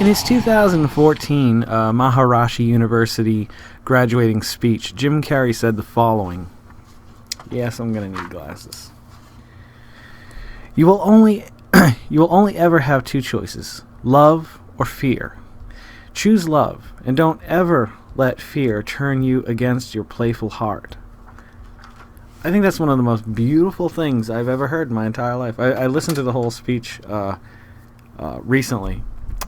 In his 2014 Maharishi University graduating speech, Jim Carrey said the following. Yes, I'm going to need glasses. You will only ever have two choices, love or fear. Choose love, and don't ever let fear turn you against your playful heart. I think that's one of the most beautiful things I've ever heard in my entire life. I listened to the whole speech recently,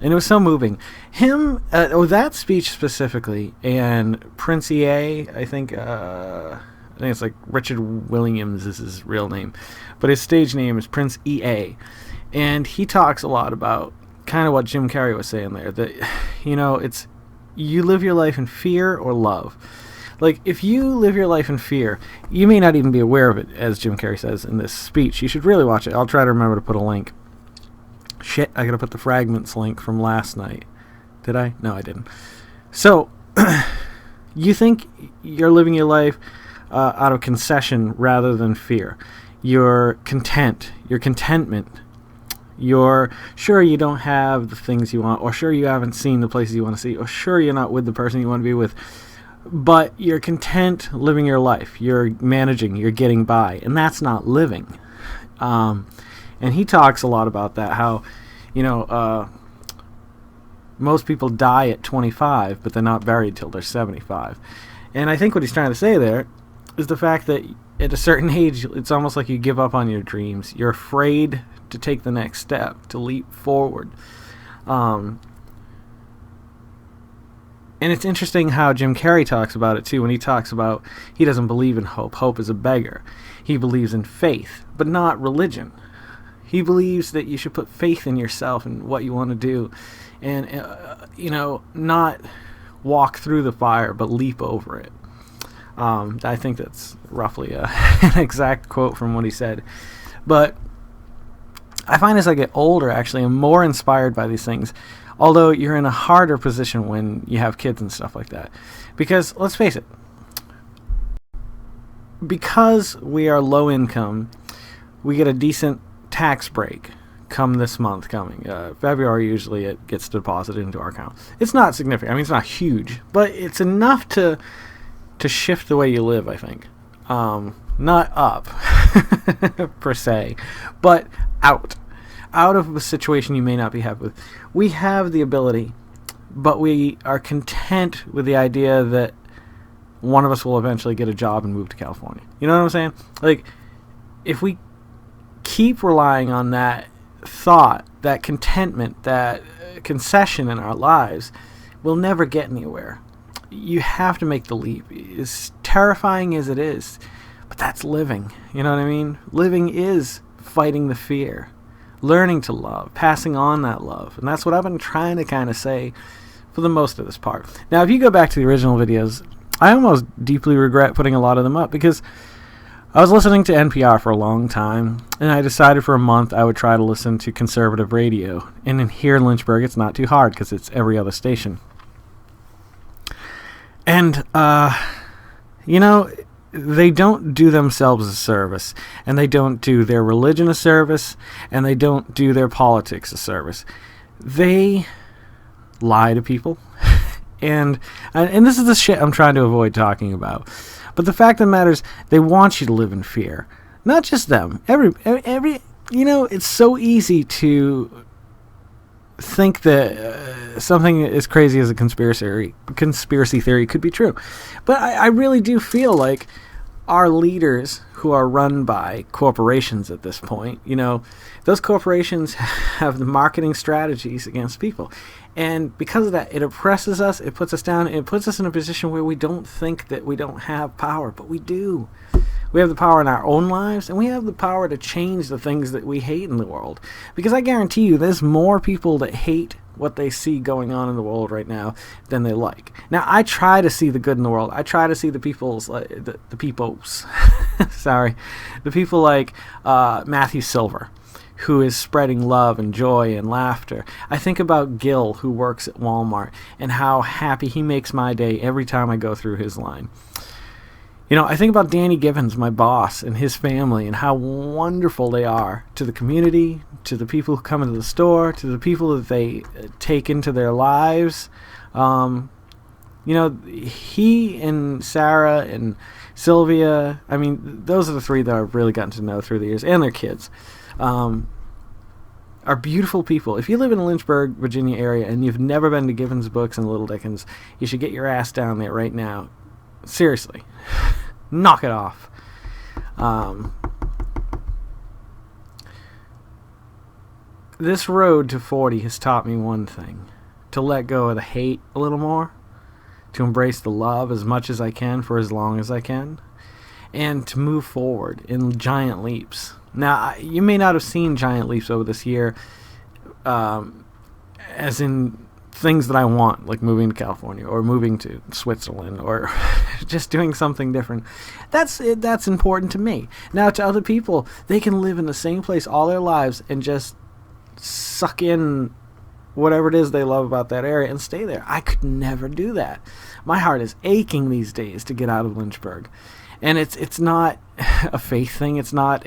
and it was so moving. That speech specifically, and Prince EA, I think it's like Richard Williams is his real name, but his stage name is Prince EA, and he talks a lot about kind of what Jim Carrey was saying there, that, it's you live your life in fear or love. Like, if you live your life in fear, you may not even be aware of it, as Jim Carrey says in this speech. You should really watch it. I'll try to remember to put a link. Shit, I gotta put the Fragments link from last night. Did I? No, I didn't. So, you think you're living your life out of concession rather than fear. You're content. Your contentment. You're sure you don't have the things you want, or sure you haven't seen the places you want to see, or sure you're not with the person you want to be with, but you're content living your life. You're managing, you're getting by, and that's not living. And he talks a lot about that, how, most people die at 25, but they're not buried till they're 75. And I think what he's trying to say there is the fact that at a certain age, it's almost like you give up on your dreams. You're afraid to take the next step, to leap forward. And it's interesting how Jim Carrey talks about it too, when he talks about he doesn't believe in hope. Hope is a beggar. He believes in faith, but not religion. He believes that you should put faith in yourself and what you want to do, and not walk through the fire, but leap over it. I think that's roughly an exact quote from what he said. But I find as I get older, actually, I'm more inspired by these things. Although you're in a harder position when you have kids and stuff like that. Because, let's face it, because we are low income, we get a decent tax break come this month coming. February, usually it gets deposited into our account. It's not significant. I mean, it's not huge, but it's enough to shift the way you live, I think. Not up, per se, but out of a situation you may not be happy with. We have the ability, but we are content with the idea that one of us will eventually get a job and move to California. You know what I'm saying? Like, if we keep relying on that thought, that contentment, that concession in our lives, we'll never get anywhere. You have to make the leap. As terrifying as it is, but that's living. You know what I mean? Living is fighting the fear, learning to love, passing on that love. And that's what I've been trying to kind of say for the most of this part. Now, if you go back to the original videos, I almost deeply regret putting a lot of them up, because I was listening to NPR for a long time, and I decided for a month I would try to listen to conservative radio. And here in Lynchburg, it's not too hard because it's every other station. And, they don't do themselves a service, and they don't do their religion a service, and they don't do their politics a service. They lie to people, and this is the shit I'm trying to avoid talking about. But the fact of the matter is, they want you to live in fear. Not just them. Every it's so easy to think that something as crazy as a conspiracy theory could be true. But I really do feel like our leaders, who are run by corporations at this point, those corporations have the marketing strategies against people. And because of that, it oppresses us, it puts us down, it puts us in a position where we don't think that we don't have power, but we do. We have the power in our own lives, and we have the power to change the things that we hate in the world. Because I guarantee you, there's more people that hate what they see going on in the world right now than they like. Now, I try to see the good in the world. I try to see the people's, the people's, sorry, the people like Matthew Silver, who is spreading love and joy and laughter. I think about Gil, who works at Walmart, and how happy he makes my day every time I go through his line. I think about Danny Givens, my boss, and his family, and how wonderful they are to the community, to the people who come into the store, to the people that they take into their lives. He and Sarah and Sylvia, I mean, those are the three that I've really gotten to know through the years, and their kids, are beautiful people. If you live in the Lynchburg, Virginia area, and you've never been to Givens Books and Little Dickens, you should get your ass down there right now. Seriously. Knock it off. This road to 40 has taught me one thing. To let go of the hate a little more. To embrace the love as much as I can for as long as I can. And to move forward in giant leaps. Now, you may not have seen giant leaps over this year, as in things that I want, like moving to California or moving to Switzerland or just doing something different. That's important to me. Now, to other people, they can live in the same place all their lives and just suck in whatever it is they love about that area and stay there. I could never do that. My heart is aching these days to get out of Lynchburg. And it's not a faith thing. It's my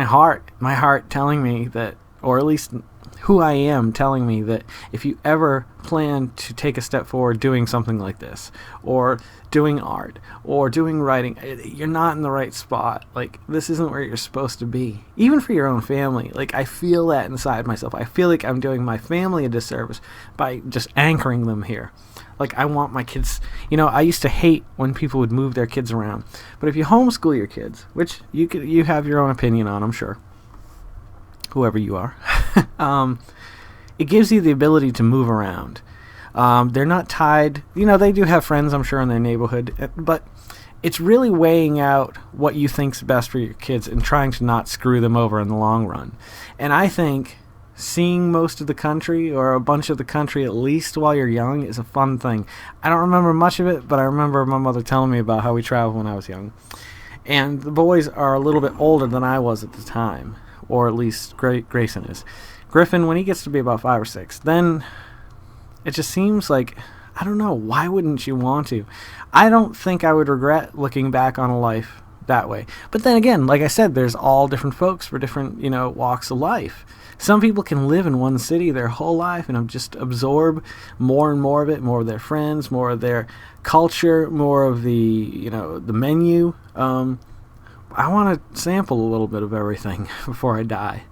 heart telling me that, or at least who I am telling me that if you ever plan to take a step forward doing something like this, or doing art, or doing writing, you're not in the right spot. Like, this isn't where you're supposed to be. Even for your own family. Like, I feel that inside myself. I feel like I'm doing my family a disservice by just anchoring them here. Like, I want my kids... I used to hate when people would move their kids around. But if you homeschool your kids, which you have your own opinion on, I'm sure, whoever you are, it gives you the ability to move around. They're not tied. They do have friends, I'm sure, in their neighborhood. But it's really weighing out what you think's best for your kids and trying to not screw them over in the long run. And I think... seeing most of the country, or a bunch of the country at least while you're young, is a fun thing. I don't remember much of it, but I remember my mother telling me about how we traveled when I was young. And the boys are a little bit older than I was at the time, or at least Grayson is. Griffin, when he gets to be about 5 or 6, then it just seems like, I don't know, why wouldn't you want to? I don't think I would regret looking back on a life that way. But then again, like I said, there's all different folks for different, walks of life. Some people can live in one city their whole life and just absorb more and more of it, more of their friends, more of their culture, more of the, the menu. I want to sample a little bit of everything before I die.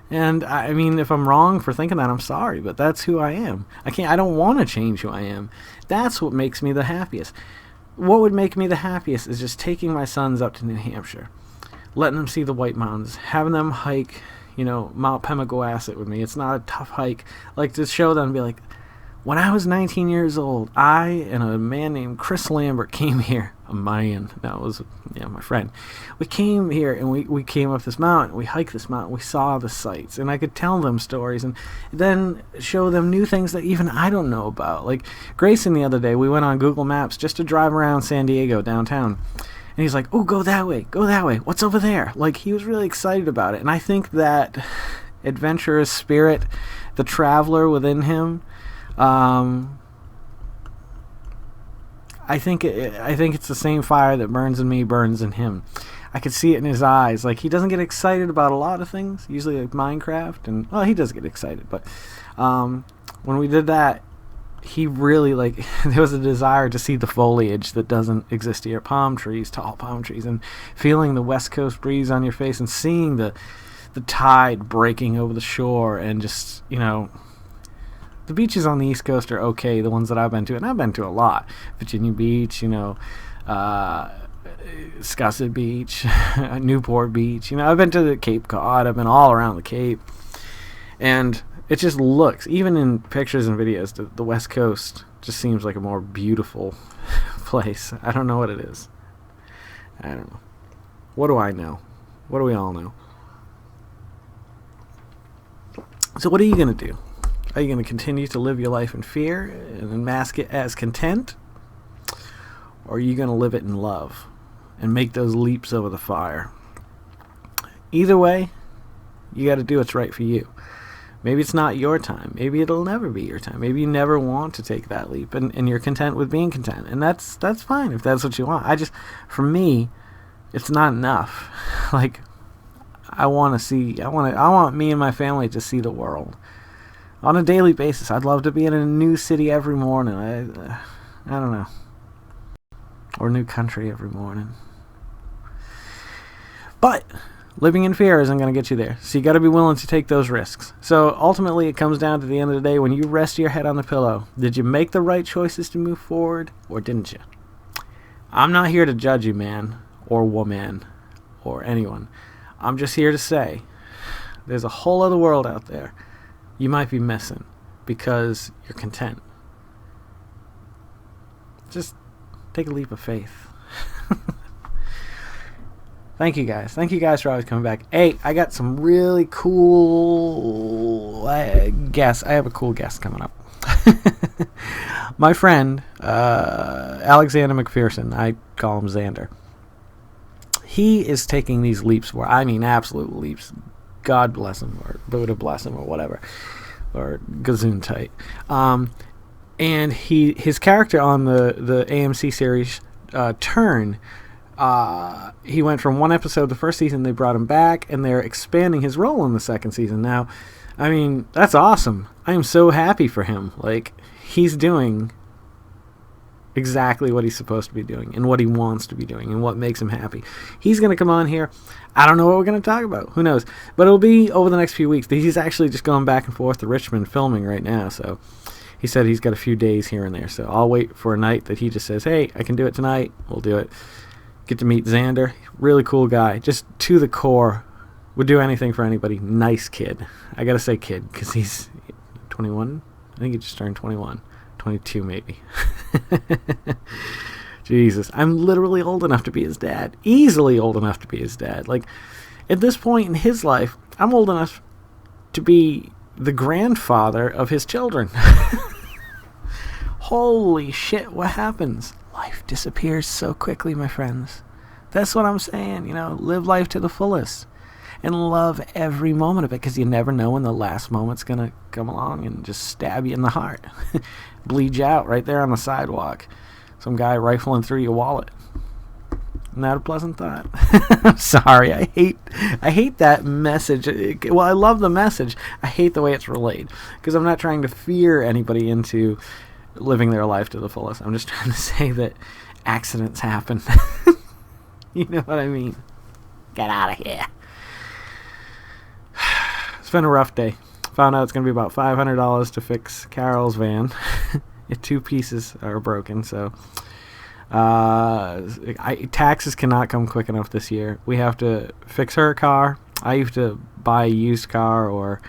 And I mean, if I'm wrong for thinking that, I'm sorry, but that's who I am. I don't want to change who I am. That's what makes me the happiest. What would make me the happiest is just taking my sons up to New Hampshire, letting them see the White Mountains, having them hike, Mount Pemigewasset with me. It's not a tough hike. Like, to show them and be like, when I was 19 years old, I and a man named Chris Lambert came here. A Mayan. That was, my friend. We came here and we came up this mountain. We hiked this mountain. We saw the sights. And I could tell them stories and then show them new things that even I don't know about. Like, Grayson the other day, we went on Google Maps just to drive around San Diego downtown. And he's like, oh, go that way. What's over there? Like, he was really excited about it. And I think that adventurous spirit, the traveler within him, I think it's the same fire that burns in me burns in him. I could see it in his eyes. Like, he doesn't get excited about a lot of things, usually like Minecraft, and well, he does get excited, but when we did that, he really, like, there was a desire to see the foliage that doesn't exist here. Palm trees, tall palm trees, and feeling the West Coast breeze on your face and seeing the tide breaking over the shore, and just, the beaches on the East Coast are okay, the ones that I've been to, and I've been to a lot. Virginia Beach, Scusset Beach, Newport Beach. I've been to the Cape Cod. I've been all around the Cape. And it just looks, even in pictures and videos, the West Coast just seems like a more beautiful place. I don't know what it is. I don't know. What do I know? What do we all know? So what are you going to do? Are you going to continue to live your life in fear and mask it as content? Or are you going to live it in love and make those leaps over the fire? Either way, you got to do what's right for you. Maybe it's not your time. Maybe it'll never be your time. Maybe you never want to take that leap, and you're content with being content. And that's fine if that's what you want. For me, it's not enough. Like, I want me and my family to see the world on a daily basis. I'd love to be in a new city every morning. I don't know. Or a new country every morning. But living in fear isn't going to get you there. So you got to be willing to take those risks. So ultimately, it comes down to the end of the day, when you rest your head on the pillow, did you make the right choices to move forward, or didn't you? I'm not here to judge you, man, or woman, or anyone. I'm just here to say, there's a whole other world out there you might be missing because you're content. Just take a leap of faith. Thank you guys. Thank you guys for always coming back. Hey, I got some really cool guests. I have a cool guest coming up. My friend, Alexander McPherson, I call him Xander. He is taking these leaps absolute leaps. God bless him, or Buddha bless him, or whatever, or Gesundheit. And his character on the AMC series Turn, he went from one episode the first season, they brought him back, and they're expanding his role in the second season. Now, I mean, that's awesome. I am so happy for him. Like, he's doing exactly what he's supposed to be doing, and what he wants to be doing, and what makes him happy. He's going to come on here. I don't know what we're going to talk about. Who knows? But it'll be over the next few weeks. He's actually just going back and forth to Richmond filming right now, so he said he's got a few days here and there. So I'll wait for a night that he just says, hey, I can do it tonight. We'll do it. Get to meet Xander. Really cool guy. Just to the core. Would do anything for anybody. Nice kid. I got to say kid, because he's 21. I think he just turned 21. 22 maybe. Jesus. I'm literally old enough to be his dad. Easily old enough to be his dad. Like, at this point in his life, I'm old enough to be the grandfather of his children. Holy shit, what happens? Life disappears so quickly, my friends. That's what I'm saying, live life to the fullest. And love every moment of it, because you never know when the last moment's going to come along and just stab you in the heart. Bleed you out right there on the sidewalk. Some guy rifling through your wallet. Not a pleasant thought. I'm sorry. I hate that message. Well, I love the message. I hate the way it's relayed, because I'm not trying to fear anybody into living their life to the fullest. I'm just trying to say that accidents happen. You know what I mean? Get out of here. It's been a rough day. Found out it's going to be about $500 to fix Carol's van. Two pieces are broken, so taxes cannot come quick enough this year. We have to fix her car. I used to buy a used car or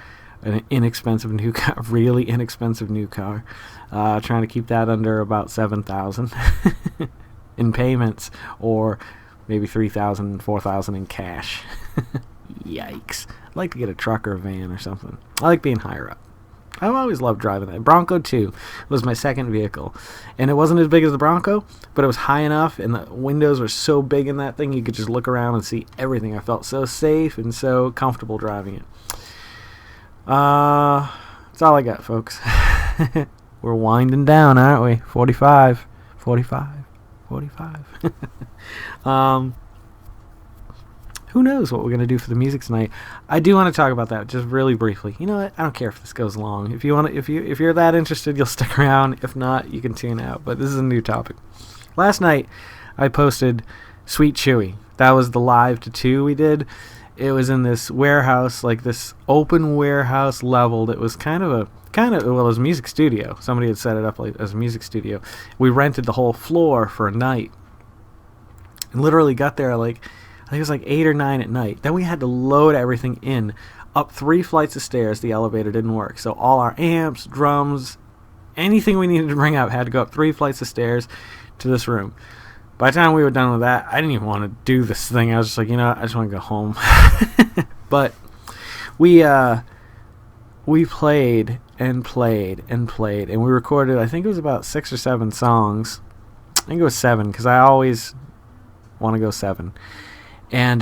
an inexpensive new car, really inexpensive new car. Trying to keep that under about $7,000 in payments, or maybe $3,000, $4,000 in cash. Yikes. I'd like to get a truck or a van or something. I like being higher up. I've always loved driving that. Bronco 2 was my second vehicle. And it wasn't as big as the Bronco, but it was high enough, and the windows were so big in that thing, you could just look around and see everything. I felt so safe and so comfortable driving it. That's all I got, folks. We're winding down, aren't we? 45. Who knows what we're going to do for the music tonight. I do want to talk about that just really briefly. You know what? I don't care if this goes long. If you're that interested, you'll stick around. If not, you can tune out. But this is a new topic. Last night, I posted Sweet Chewy. That was the live to 2 we did. It was in this warehouse, like this open warehouse level that was it was a music studio. Somebody had set it up as a music studio. We rented the whole floor for a night. And literally got there I think it was 8 or 9 at night. Then we had to load everything in up 3 flights of stairs. The elevator didn't work. So all our amps, drums, anything we needed to bring up had to go up 3 flights of stairs to this room. By the time we were done with that, I didn't even want to do this thing. I was just like, I just want to go home. But we played and played and played. And we recorded, I think it was about 6 or 7 songs. I think it was 7, because I always want to go 7. And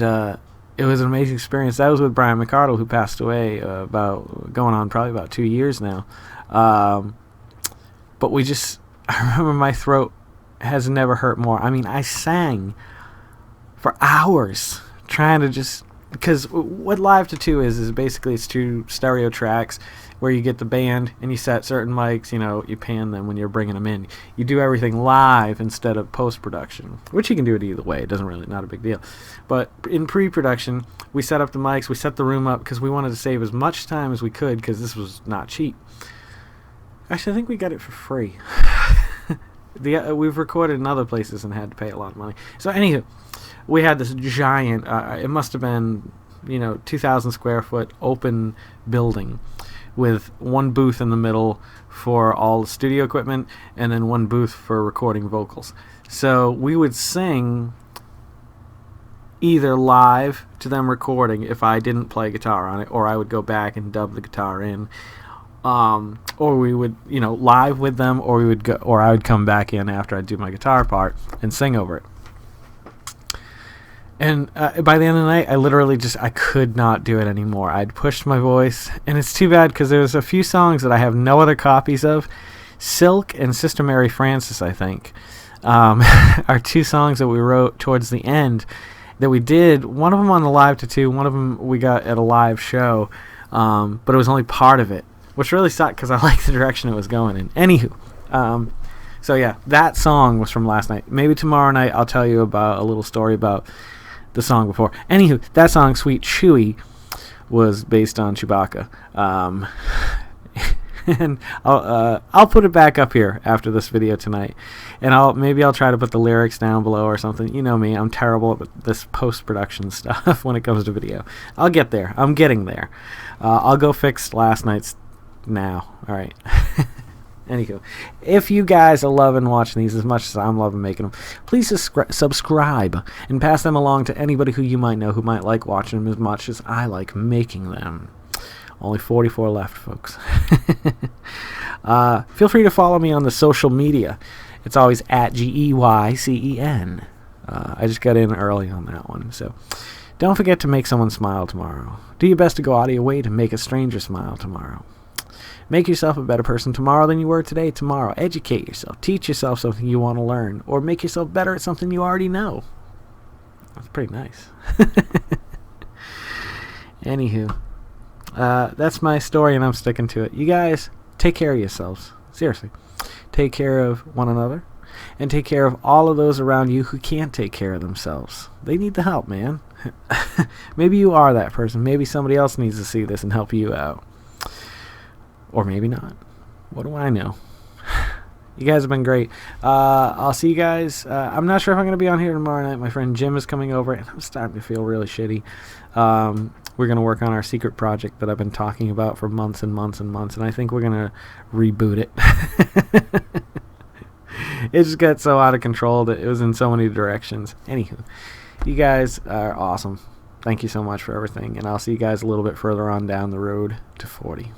it was an amazing experience. That was with Brian McArdle, who passed away going on probably about 2 years now. But I remember my throat has never hurt more. I mean, I sang for hours trying to because what Live to 2 is basically it's 2 stereo tracks where you get the band and you set certain mics, you pan them when you're bringing them in. You do everything live instead of post-production, which you can do it either way. It doesn't really, not a big deal. But in pre-production, we set up the mics, we set the room up because we wanted to save as much time as we could because this was not cheap. Actually, I think we got it for free. We've recorded in other places and had to pay a lot of money. So anywho, we had this giant, it must have been, 2,000 square foot open building with one booth in the middle for all the studio equipment and then one booth for recording vocals. So we would sing either live to them recording if I didn't play guitar on it, or I would go back and dub the guitar in. Or we would, live with them, or I would come back in after I'd do my guitar part and sing over it. And by the end of the night, I literally I could not do it anymore. I'd pushed my voice, and it's too bad because there's a few songs that I have no other copies of. Silk and Sister Mary Frances, I think, are 2 songs that we wrote towards the end that we did. One of them on the Live to 2, one of them we got at a live show, but it was only part of it, which really sucked because I liked the direction it was going in. Anywho, so yeah, that song was from last night. Maybe tomorrow night I'll tell you about a little story about the song before. Anywho, that song, Sweet Chewy, was based on Chewbacca. And I'll put it back up here after this video tonight, and maybe I'll try to put the lyrics down below or something. You know me, I'm terrible at this post-production stuff when it comes to video. I'll get there. I'm getting there. I'll go fix last night's now. All right. Anywho, if you guys are loving watching these as much as I'm loving making them, please subscribe and pass them along to anybody who you might know who might like watching them as much as I like making them. Only 44 left, folks. Feel free to follow me on the social media. It's always at GEYCEN. I just got in early on that one, so don't forget to make someone smile tomorrow. Do your best to go out of your way to make a stranger smile tomorrow. Make yourself a better person tomorrow than you were today. Tomorrow, educate yourself. Teach yourself something you want to learn. Or make yourself better at something you already know. That's pretty nice. Anywho, that's my story and I'm sticking to it. You guys, take care of yourselves. Seriously. Take care of one another. And take care of all of those around you who can't take care of themselves. They need the help, man. Maybe you are that person. Maybe somebody else needs to see this and help you out. Or maybe not. What do I know? You guys have been great. I'll see you guys. I'm not sure if I'm going to be on here tomorrow night. My friend Jim is coming over, and I'm starting to feel really shitty. We're going to work on our secret project that I've been talking about for months and months and months, and I think we're going to reboot it. It just got so out of control that it was in so many directions. Anywho, you guys are awesome. Thank you so much for everything, and I'll see you guys a little bit further on down the road to 40.